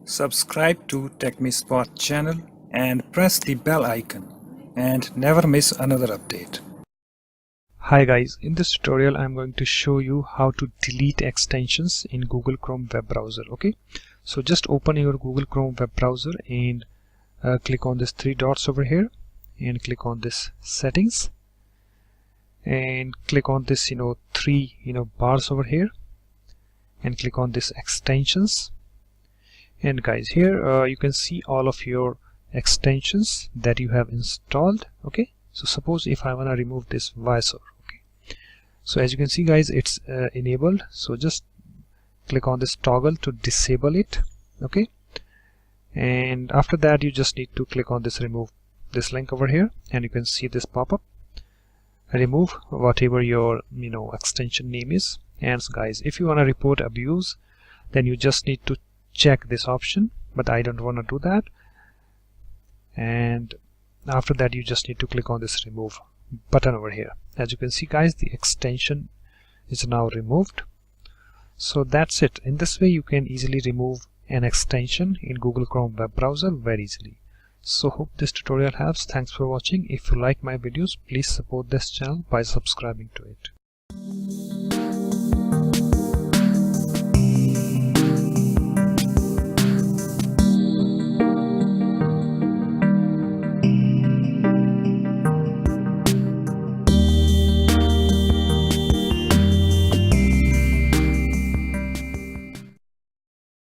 Subscribe to TechMeSpot channel and press the bell icon and never miss another update. Hi guys, in this tutorial I'm going to show you how to delete extensions in Google Chrome web browser. Okay, so just open your Google Chrome web browser and click on this three dots over here and click on this settings and click on this three bars over here and click on this extensions. And guys, here you can see all of your extensions that you have installed. Okay, so suppose if I want to remove this visor, okay, so as you can see guys, it's enabled, so just click on this toggle to disable it. Okay, and after that you just need to click on this remove this link over here and you can see this pop-up, remove whatever your extension name is. And guys, if you want to report abuse, then you just need to check this option, but I don't want to do that. And after that you just need to click on this remove button over here. As you can see guys, the extension is now removed. So that's it. In this way you can easily remove an extension in Google Chrome web browser very easily. So hope this tutorial helps. Thanks for watching. If you like my videos, please support this channel by subscribing to it.